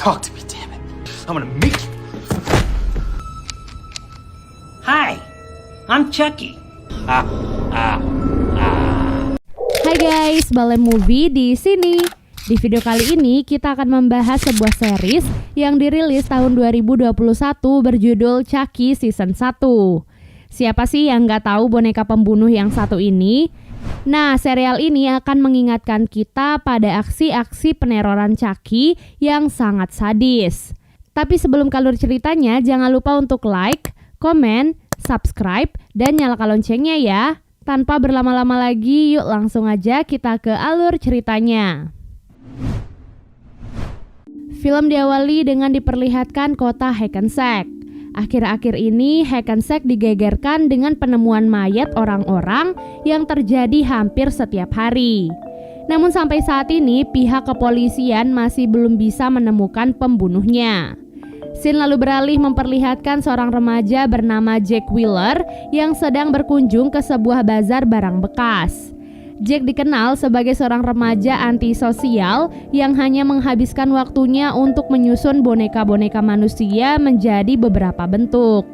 Talk to me, damn it. I'm gonna make you. Hi, I'm Chucky. Hai guys, Balai Movie di sini. Di video kali ini kita akan membahas sebuah series yang dirilis tahun 2021 berjudul Chucky Season 1. Siapa sih yang nggak tahu boneka pembunuh yang satu ini? Nah, serial ini akan mengingatkan kita pada aksi-aksi peneroran Chucky yang sangat sadis. Tapi sebelum ke alur ceritanya, jangan lupa untuk like, komen, subscribe, dan nyalakan loncengnya ya. Tanpa berlama-lama lagi, yuk langsung aja kita ke alur ceritanya. Film diawali dengan diperlihatkan kota Hackensack. Akhir-akhir ini Hackensack digegerkan dengan penemuan mayat orang-orang yang terjadi hampir setiap hari. Namun sampai saat ini pihak kepolisian masih belum bisa menemukan pembunuhnya. Scene lalu beralih memperlihatkan seorang remaja bernama Jack Wheeler yang sedang berkunjung ke sebuah bazar barang bekas. Jack dikenal sebagai seorang remaja antisosial yang hanya menghabiskan waktunya untuk menyusun boneka-boneka manusia menjadi beberapa bentuk.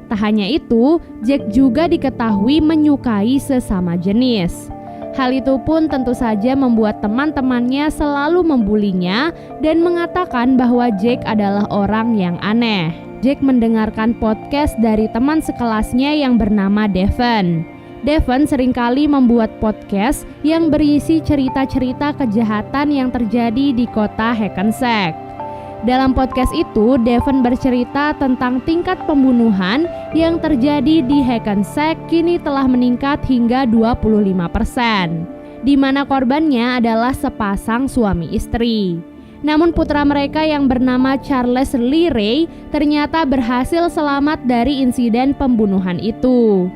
Tak hanya itu, Jack juga diketahui menyukai sesama jenis. Hal itu pun tentu saja membuat teman-temannya selalu membulinya dan mengatakan bahwa Jack adalah orang yang aneh. Jack mendengarkan podcast dari teman sekelasnya yang bernama Devon. Devon seringkali membuat podcast yang berisi cerita-cerita kejahatan yang terjadi di kota Hackensack. Dalam podcast itu, Devon bercerita tentang tingkat pembunuhan yang terjadi di Hackensack kini telah meningkat hingga 25%, di mana korbannya adalah sepasang suami istri. Namun putra mereka yang bernama Charles Lee Ray ternyata berhasil selamat dari insiden pembunuhan itu.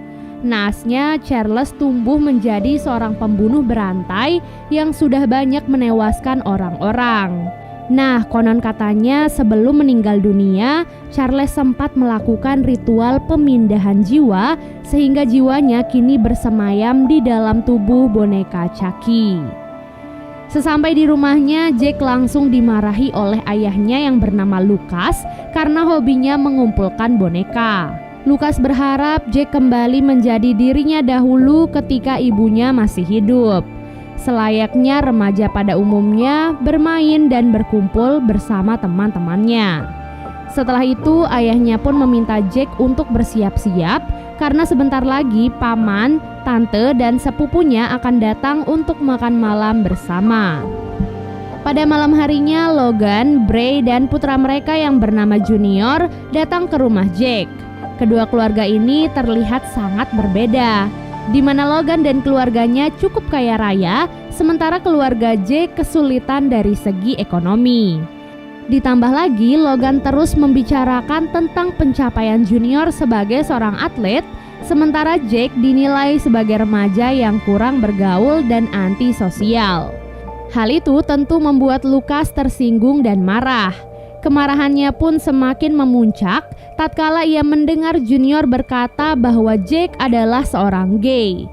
Naasnya, Charles tumbuh menjadi seorang pembunuh berantai yang sudah banyak menewaskan orang-orang. Nah, konon katanya sebelum meninggal dunia, Charles sempat melakukan ritual pemindahan jiwa sehingga jiwanya kini bersemayam di dalam tubuh boneka Chucky. Sesampai di rumahnya, Jack langsung dimarahi oleh ayahnya yang bernama Lucas karena hobinya mengumpulkan boneka. Lucas berharap Jack kembali menjadi dirinya dahulu ketika ibunya masih hidup. Selayaknya remaja pada umumnya, bermain dan berkumpul bersama teman-temannya. Setelah itu, ayahnya pun meminta Jack untuk bersiap-siap karena sebentar lagi paman, tante, dan sepupunya akan datang untuk makan malam bersama. Pada malam harinya, Logan, Bray, dan putra mereka yang bernama Junior datang ke rumah Jack. Kedua keluarga ini terlihat sangat berbeda, di mana Logan dan keluarganya cukup kaya raya, sementara keluarga Jack kesulitan dari segi ekonomi. Ditambah lagi, Logan terus membicarakan tentang pencapaian Junior sebagai seorang atlet, sementara Jack dinilai sebagai remaja yang kurang bergaul dan antisosial. Hal itu tentu membuat Lucas tersinggung dan marah. Kemarahannya pun semakin memuncak tatkala ia mendengar Junior berkata bahwa Jack adalah seorang gay.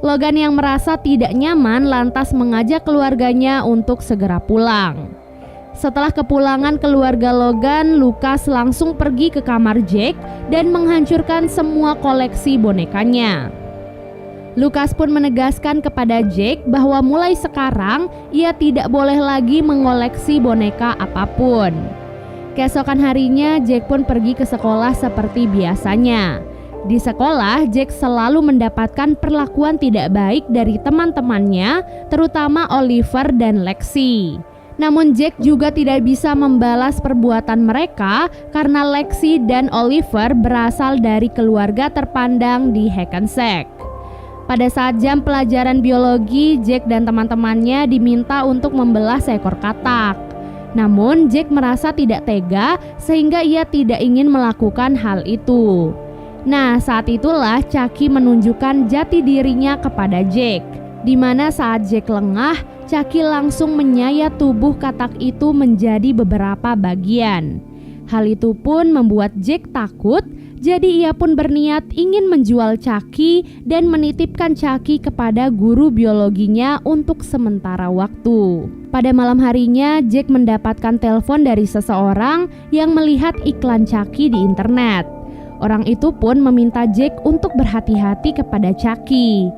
Logan yang merasa tidak nyaman lantas mengajak keluarganya untuk segera pulang. Setelah kepulangan keluarga Logan, Lucas langsung pergi ke kamar Jack dan menghancurkan semua koleksi bonekanya. Lucas pun menegaskan kepada Jack bahwa mulai sekarang ia tidak boleh lagi mengoleksi boneka apapun. Keesokan harinya, Jack pun pergi ke sekolah seperti biasanya. Di sekolah, Jack selalu mendapatkan perlakuan tidak baik dari teman-temannya, terutama Oliver dan Lexi. Namun Jack juga tidak bisa membalas perbuatan mereka karena Lexi dan Oliver berasal dari keluarga terpandang di Hackensack. Pada saat jam pelajaran biologi, Jack dan teman-temannya diminta untuk membelah seekor katak. Namun Jack merasa tidak tega sehingga ia tidak ingin melakukan hal itu. Nah, saat itulah Chucky menunjukkan jati dirinya kepada Jack, di mana saat Jack lengah, Chucky langsung menyayat tubuh katak itu menjadi beberapa bagian. Hal itu pun membuat Jack takut, jadi ia pun berniat ingin menjual Chucky dan menitipkan Chucky kepada guru biologinya untuk sementara waktu. Pada malam harinya, Jack mendapatkan telepon dari seseorang yang melihat iklan Chucky di internet. Orang itu pun meminta Jack untuk berhati-hati kepada Chucky.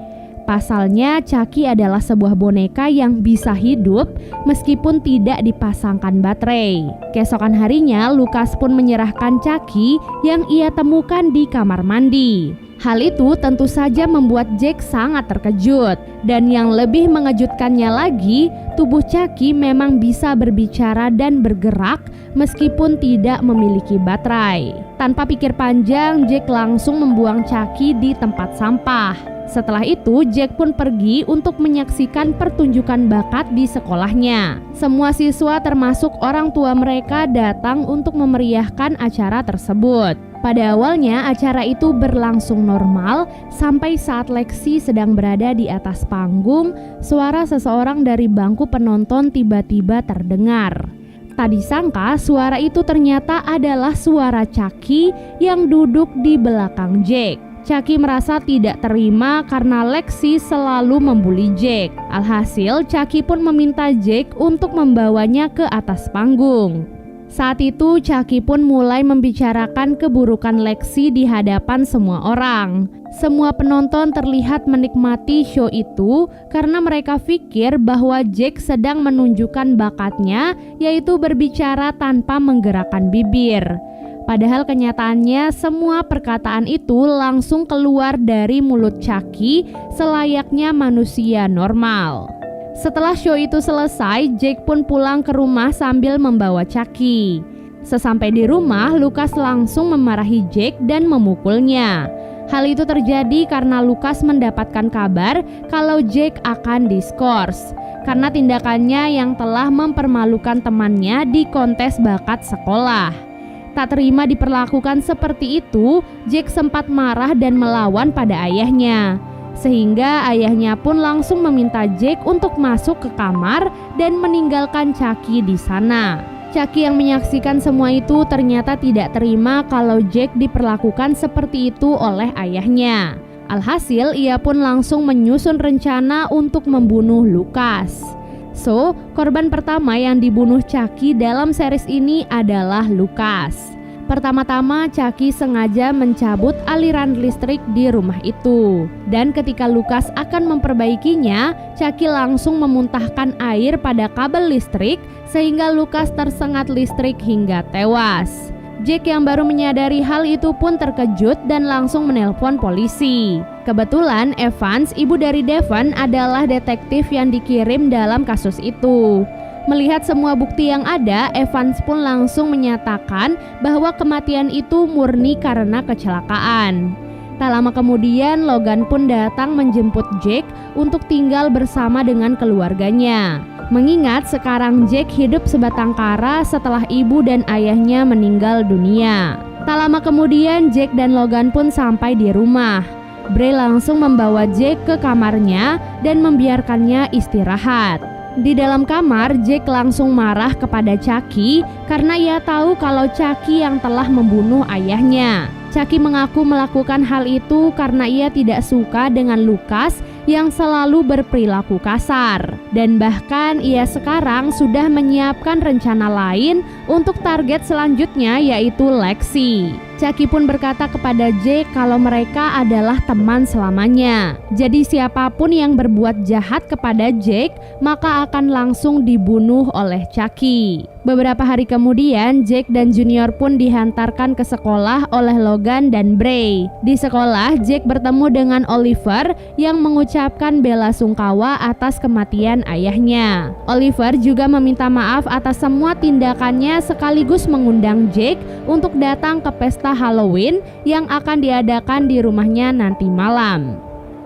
Pasalnya, Chucky adalah sebuah boneka yang bisa hidup meskipun tidak dipasangkan baterai. Keesokan harinya, Lucas pun menyerahkan Chucky yang ia temukan di kamar mandi. Hal itu tentu saja membuat Jack sangat terkejut. Dan yang lebih mengejutkannya lagi, tubuh Chucky memang bisa berbicara dan bergerak meskipun tidak memiliki baterai. Tanpa pikir panjang, Jack langsung membuang Chucky di tempat sampah. Setelah itu, Jack pun pergi untuk menyaksikan pertunjukan bakat di sekolahnya. Semua siswa termasuk orang tua mereka datang untuk memeriahkan acara tersebut. Pada awalnya, acara itu berlangsung normal sampai saat Lexi sedang berada di atas panggung, suara seseorang dari bangku penonton tiba-tiba terdengar. Tak disangka, suara itu ternyata adalah suara Chucky yang duduk di belakang Jack. Chucky merasa tidak terima karena Lexi selalu membuli Jack. Alhasil, Chucky pun meminta Jack untuk membawanya ke atas panggung. Saat itu, Chucky pun mulai membicarakan keburukan Lexi di hadapan semua orang. Semua penonton terlihat menikmati show itu karena mereka pikir bahwa Jack sedang menunjukkan bakatnya, yaitu berbicara tanpa menggerakkan bibir. Padahal kenyataannya semua perkataan itu langsung keluar dari mulut Chucky selayaknya manusia normal. Setelah show itu selesai, Jack pun pulang ke rumah sambil membawa Chucky. Sesampai di rumah, Lucas langsung memarahi Jack dan memukulnya. Hal itu terjadi karena Lucas mendapatkan kabar kalau Jack akan diskors karena tindakannya yang telah mempermalukan temannya di kontes bakat sekolah. Tak terima diperlakukan seperti itu, Jack sempat marah dan melawan pada ayahnya. Sehingga ayahnya pun langsung meminta Jack untuk masuk ke kamar dan meninggalkan Chucky di sana. Chucky yang menyaksikan semua itu ternyata tidak terima kalau Jack diperlakukan seperti itu oleh ayahnya. Alhasil, ia pun langsung menyusun rencana untuk membunuh Lucas. So, korban pertama yang dibunuh Chucky dalam series ini adalah Lucas. Pertama-tama, Chucky sengaja mencabut aliran listrik di rumah itu. Dan ketika Lucas akan memperbaikinya, Chucky langsung memuntahkan air pada kabel listrik sehingga Lucas tersengat listrik hingga tewas. Jack yang baru menyadari hal itu pun terkejut dan langsung menelpon polisi. Kebetulan Evans, ibu dari Devon, adalah detektif yang dikirim dalam kasus itu. Melihat semua bukti yang ada, Evans pun langsung menyatakan bahwa kematian itu murni karena kecelakaan. Tak lama kemudian, Logan pun datang menjemput Jack untuk tinggal bersama dengan keluarganya. Mengingat sekarang Jack hidup sebatang kara setelah ibu dan ayahnya meninggal dunia. Tak lama kemudian, Jack dan Logan pun sampai di rumah. Bray langsung membawa Jack ke kamarnya dan membiarkannya istirahat. Di dalam kamar, Jack langsung marah kepada Chucky karena ia tahu kalau Chucky yang telah membunuh ayahnya. Chucky mengaku melakukan hal itu karena ia tidak suka dengan Lucas yang selalu berperilaku kasar. Dan bahkan ia sekarang sudah menyiapkan rencana lain untuk target selanjutnya, yaitu Lexi. Chucky pun berkata kepada Jack kalau mereka adalah teman selamanya. Jadi siapapun yang berbuat jahat kepada Jack, maka akan langsung dibunuh oleh Chucky. Beberapa hari kemudian, Jack dan Junior pun dihantarkan ke sekolah oleh Logan dan Bray. Di sekolah, Jack bertemu dengan Oliver yang mengucapkan bela sungkawa atas kematian ayahnya. Oliver juga meminta maaf atas semua tindakannya sekaligus mengundang Jack untuk datang ke pesta Halloween yang akan diadakan di rumahnya nanti malam.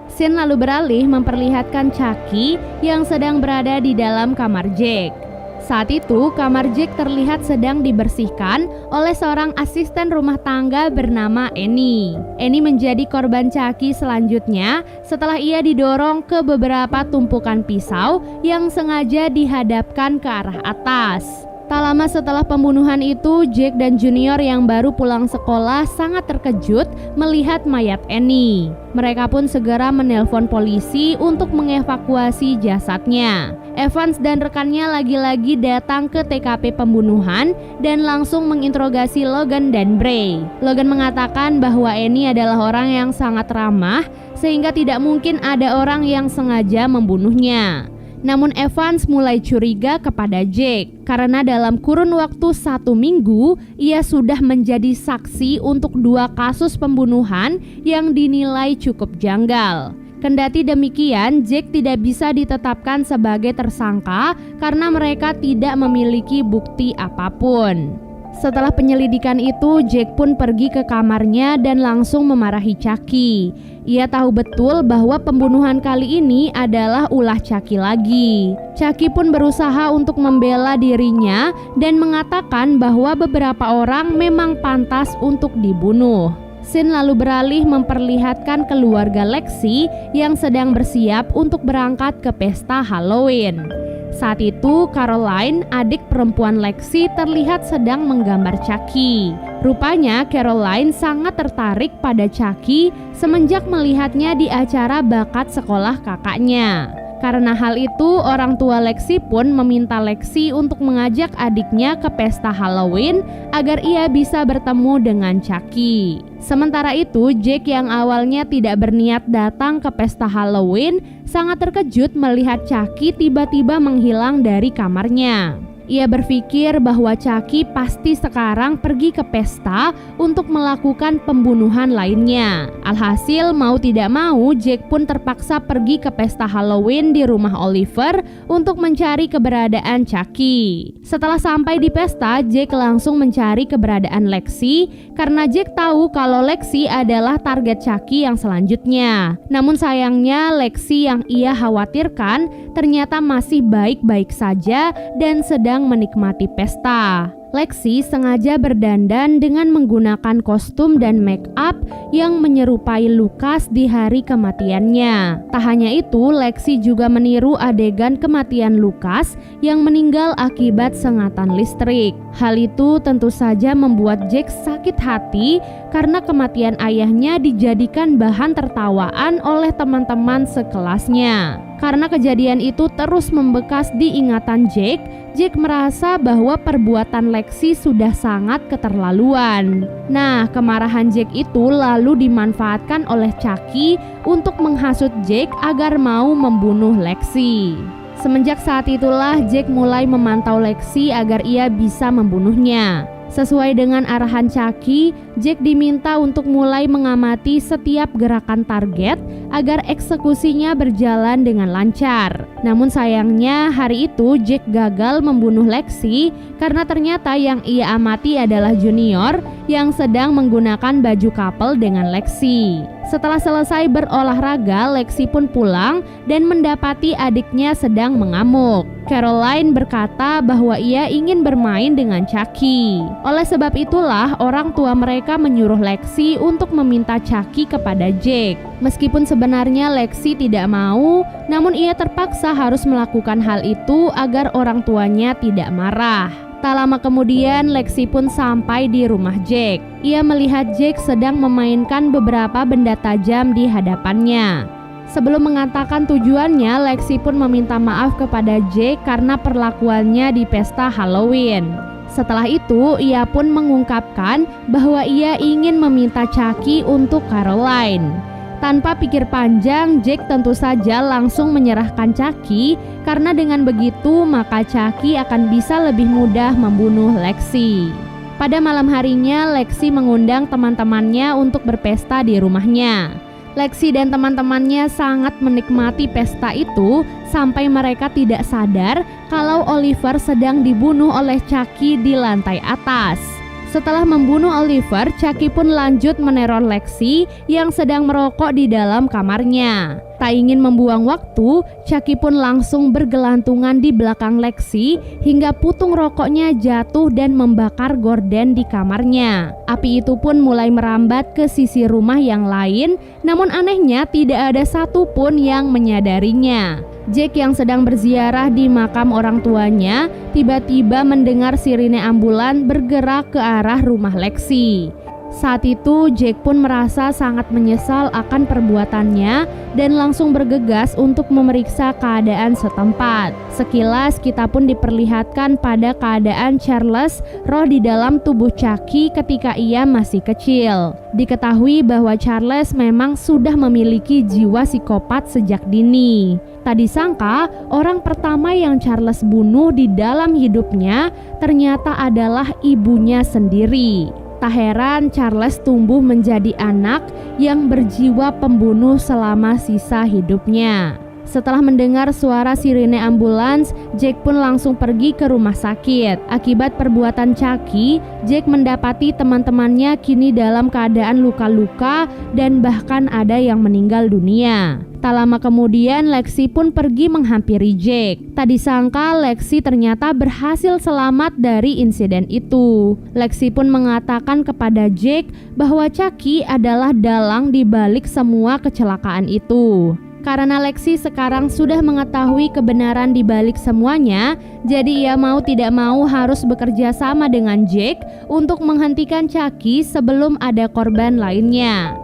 Scene lalu beralih memperlihatkan Chucky yang sedang berada di dalam kamar Jack. Saat itu, kamar Jack terlihat sedang dibersihkan oleh seorang asisten rumah tangga bernama Annie. Annie menjadi korban Chucky selanjutnya setelah ia didorong ke beberapa tumpukan pisau yang sengaja dihadapkan ke arah atas. Tak lama setelah pembunuhan itu, Jake dan Junior yang baru pulang sekolah sangat terkejut melihat mayat Annie. Mereka pun segera menelpon polisi untuk mengevakuasi jasadnya. Evans dan rekannya lagi-lagi datang ke TKP pembunuhan dan langsung menginterogasi Logan dan Bray. Logan mengatakan bahwa Annie adalah orang yang sangat ramah sehingga tidak mungkin ada orang yang sengaja membunuhnya. Namun Evans mulai curiga kepada Jake karena dalam kurun waktu 1 minggu ia sudah menjadi saksi untuk 2 kasus pembunuhan yang dinilai cukup janggal. Kendati demikian, Jake tidak bisa ditetapkan sebagai tersangka karena mereka tidak memiliki bukti apapun. Setelah penyelidikan itu, Jake pun pergi ke kamarnya dan langsung memarahi Chucky. Ia tahu betul bahwa pembunuhan kali ini adalah ulah Chucky lagi. Chucky pun berusaha untuk membela dirinya dan mengatakan bahwa beberapa orang memang pantas untuk dibunuh. Scene lalu beralih memperlihatkan keluarga Lexi yang sedang bersiap untuk berangkat ke pesta Halloween. Saat itu, Caroline, adik perempuan Lexi, terlihat sedang menggambar Chucky. Rupanya, Caroline sangat tertarik pada Chucky semenjak melihatnya di acara bakat sekolah kakaknya. Karena hal itu, orang tua Lexi pun meminta Lexi untuk mengajak adiknya ke pesta Halloween agar ia bisa bertemu dengan Chucky. Sementara itu, Jake yang awalnya tidak berniat datang ke pesta Halloween sangat terkejut melihat Chucky tiba-tiba menghilang dari kamarnya. Ia berpikir bahwa Chucky pasti sekarang pergi ke pesta untuk melakukan pembunuhan lainnya. Alhasil mau tidak mau, Jake pun terpaksa pergi ke pesta Halloween di rumah Oliver untuk mencari keberadaan Chucky. Setelah sampai di pesta, Jake langsung mencari keberadaan Lexi karena Jake tahu kalau Lexi adalah target Chucky yang selanjutnya. Namun sayangnya Lexi yang ia khawatirkan ternyata masih baik-baik saja dan sedang menikmati pesta. Lexi sengaja berdandan dengan menggunakan kostum dan make up yang menyerupai Lucas di hari kematiannya. Tak hanya itu, Lexi juga meniru adegan kematian Lucas yang meninggal akibat sengatan listrik. Hal itu tentu saja membuat Jake sakit hati karena kematian ayahnya dijadikan bahan tertawaan oleh teman-teman sekelasnya. Karena kejadian itu terus membekas di ingatan Jake, Jake merasa bahwa perbuatan Lexi sudah sangat keterlaluan. Nah, kemarahan Jake itu lalu dimanfaatkan oleh Chucky untuk menghasut Jake agar mau membunuh Lexi. Semenjak saat itulah Jake mulai memantau Lexi agar ia bisa membunuhnya. Sesuai dengan arahan Chucky, Jake diminta untuk mulai mengamati setiap gerakan target agar eksekusinya berjalan dengan lancar. Namun sayangnya hari itu Jake gagal membunuh Lexi karena ternyata yang ia amati adalah Junior yang sedang menggunakan baju couple dengan Lexi. Setelah selesai berolahraga, Lexi pun pulang dan mendapati adiknya sedang mengamuk. Caroline berkata bahwa ia ingin bermain dengan Chucky. Oleh sebab itulah orang tua mereka menyuruh Lexi untuk meminta Chucky kepada Jake. Meskipun sebenarnya Lexi tidak mau, namun ia terpaksa harus melakukan hal itu agar orang tuanya tidak marah. Tak lama kemudian Lexi pun sampai di rumah Jake. Ia melihat Jake sedang memainkan beberapa benda tajam di hadapannya. Sebelum mengatakan tujuannya, Lexi pun meminta maaf kepada Jake karena perlakuannya di pesta Halloween. Setelah itu, ia pun mengungkapkan bahwa ia ingin meminta Chucky untuk Caroline. Tanpa pikir panjang, Jake tentu saja langsung menyerahkan Chucky karena dengan begitu maka Chucky akan bisa lebih mudah membunuh Lexi. Pada malam harinya, Lexi mengundang teman-temannya untuk berpesta di rumahnya. Lexi dan teman-temannya sangat menikmati pesta itu sampai mereka tidak sadar kalau Oliver sedang dibunuh oleh Chucky di lantai atas. Setelah membunuh Oliver, Chucky pun lanjut meneror Lexi yang sedang merokok di dalam kamarnya. Tak ingin membuang waktu, Chucky pun langsung bergelantungan di belakang Lexi hingga putung rokoknya jatuh dan membakar gorden di kamarnya. Api itu pun mulai merambat ke sisi rumah yang lain, namun anehnya tidak ada satupun yang menyadarinya. Jake yang sedang berziarah di makam orang tuanya tiba-tiba mendengar sirine ambulan bergerak ke arah rumah Lexi. Saat itu Jake pun merasa sangat menyesal akan perbuatannya dan langsung bergegas untuk memeriksa keadaan setempat. Sekilas kita pun diperlihatkan pada keadaan Charles roh di dalam tubuh Chucky ketika ia masih kecil. Diketahui bahwa Charles memang sudah memiliki jiwa psikopat sejak dini. Tak disangka orang pertama yang Charles bunuh di dalam hidupnya ternyata adalah ibunya sendiri. Tak heran Charles tumbuh menjadi anak yang berjiwa pembunuh selama sisa hidupnya. Setelah mendengar suara sirine ambulans, Jake pun langsung pergi ke rumah sakit. Akibat perbuatan Chucky, Jake mendapati teman-temannya kini dalam keadaan luka-luka dan bahkan ada yang meninggal dunia. Tak lama kemudian Lexi pun pergi menghampiri Jake. Tak disangka Lexi ternyata berhasil selamat dari insiden itu. Lexi pun mengatakan kepada Jake bahwa Chucky adalah dalang di balik semua kecelakaan itu. Karena Lexi sekarang sudah mengetahui kebenaran di balik semuanya, jadi ia mau tidak mau harus bekerja sama dengan Jake untuk menghentikan Chucky sebelum ada korban lainnya.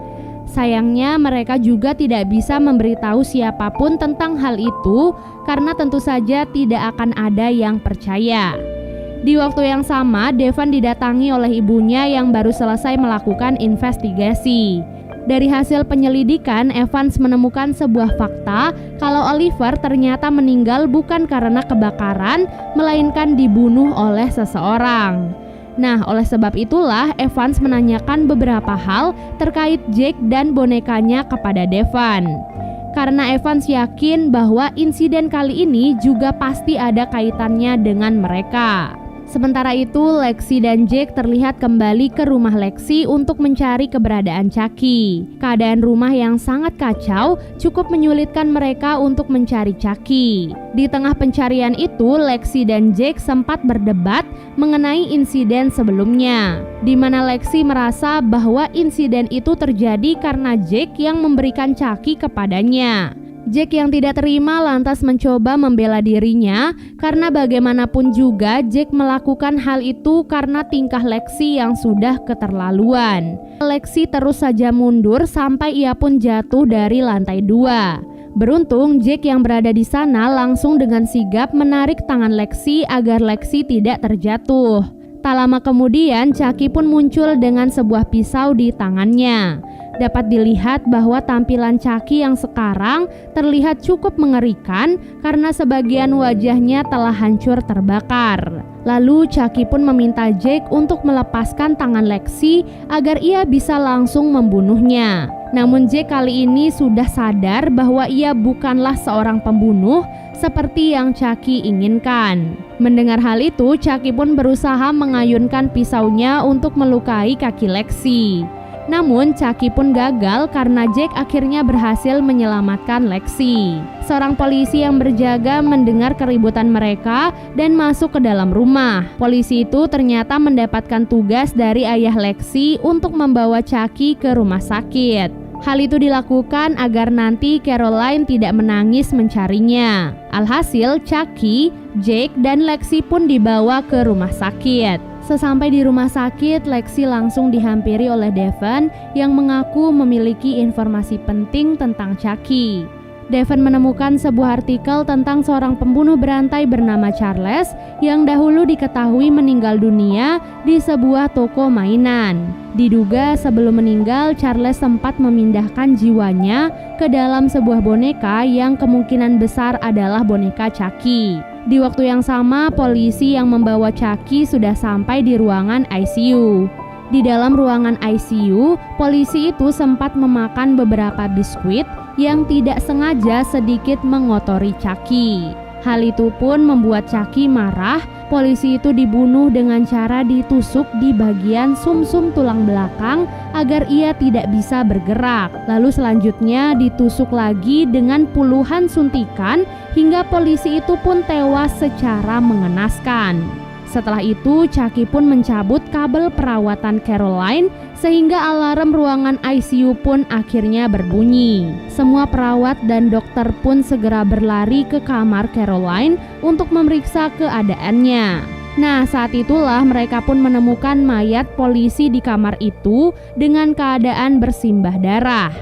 Sayangnya mereka juga tidak bisa memberitahu siapapun tentang hal itu karena tentu saja tidak akan ada yang percaya. Di waktu yang sama, Devon didatangi oleh ibunya yang baru selesai melakukan investigasi. Dari hasil penyelidikan, Evans menemukan sebuah fakta kalau Oliver ternyata meninggal bukan karena kebakaran, melainkan dibunuh oleh seseorang. Nah, oleh sebab itulah Evans menanyakan beberapa hal terkait Jake dan bonekanya kepada Devon. Karena Evans yakin bahwa insiden kali ini juga pasti ada kaitannya dengan mereka. Sementara itu, Lexi dan Jake terlihat kembali ke rumah Lexi untuk mencari keberadaan Chucky. Keadaan rumah yang sangat kacau cukup menyulitkan mereka untuk mencari Chucky. Di tengah pencarian itu, Lexi dan Jake sempat berdebat mengenai insiden sebelumnya, di mana Lexi merasa bahwa insiden itu terjadi karena Jake yang memberikan Chucky kepadanya. Jake yang tidak terima lantas mencoba membela dirinya karena bagaimanapun juga Jake melakukan hal itu karena tingkah Lexi yang sudah keterlaluan. Lexi terus saja mundur sampai ia pun jatuh dari lantai 2. Beruntung Jake yang berada di sana langsung dengan sigap menarik tangan Lexi agar Lexi tidak terjatuh. Tak lama kemudian Chucky pun muncul dengan sebuah pisau di tangannya. Dapat dilihat bahwa tampilan Chucky yang sekarang terlihat cukup mengerikan karena sebagian wajahnya telah hancur terbakar. Lalu Chucky pun meminta Jake untuk melepaskan tangan Lexi agar ia bisa langsung membunuhnya. Namun Jake kali ini sudah sadar bahwa ia bukanlah seorang pembunuh seperti yang Chucky inginkan. Mendengar hal itu, Chucky pun berusaha mengayunkan pisaunya untuk melukai kaki Lexi. Namun Chucky pun gagal karena Jake akhirnya berhasil menyelamatkan Lexi. Seorang polisi yang berjaga mendengar keributan mereka dan masuk ke dalam rumah. Polisi itu ternyata mendapatkan tugas dari ayah Lexi untuk membawa Chucky ke rumah sakit. Hal itu dilakukan agar nanti Caroline tidak menangis mencarinya. Alhasil Chucky, Jake, dan Lexi pun dibawa ke rumah sakit. Sesampai di rumah sakit, Lexi langsung dihampiri oleh Devon yang mengaku memiliki informasi penting tentang Chucky. Devon menemukan sebuah artikel tentang seorang pembunuh berantai bernama Charles yang dahulu diketahui meninggal dunia di sebuah toko mainan. Diduga sebelum meninggal, Charles sempat memindahkan jiwanya ke dalam sebuah boneka yang kemungkinan besar adalah boneka Chucky. Di waktu yang sama, polisi yang membawa Chucky sudah sampai di ruangan ICU. Di dalam ruangan ICU, polisi itu sempat memakan beberapa biskuit yang tidak sengaja sedikit mengotori Chucky. Hal itu pun membuat Chucky marah. Polisi itu dibunuh dengan cara ditusuk di bagian sumsum tulang belakang agar ia tidak bisa bergerak. Lalu selanjutnya ditusuk lagi dengan puluhan suntikan hingga polisi itu pun tewas secara mengenaskan. Setelah itu, Chucky pun mencabut kabel perawatan Caroline sehingga alarm ruangan ICU pun akhirnya berbunyi. Semua perawat dan dokter pun segera berlari ke kamar Caroline untuk memeriksa keadaannya. Nah, saat itulah mereka pun menemukan mayat polisi di kamar itu dengan keadaan bersimbah darah.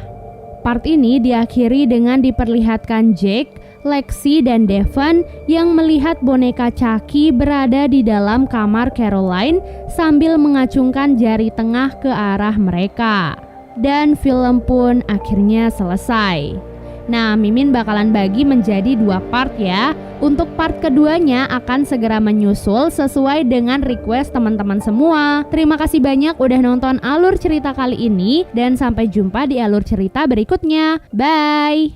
Part ini diakhiri dengan diperlihatkan Jake, Lexi, dan Devon yang melihat boneka Chucky berada di dalam kamar Caroline sambil mengacungkan jari tengah ke arah mereka. Dan film pun akhirnya selesai. Nah, Mimin bakalan bagi menjadi 2 part ya. Untuk part keduanya akan segera menyusul sesuai dengan request teman-teman semua. Terima kasih banyak udah nonton alur cerita kali ini dan sampai jumpa di alur cerita berikutnya. Bye!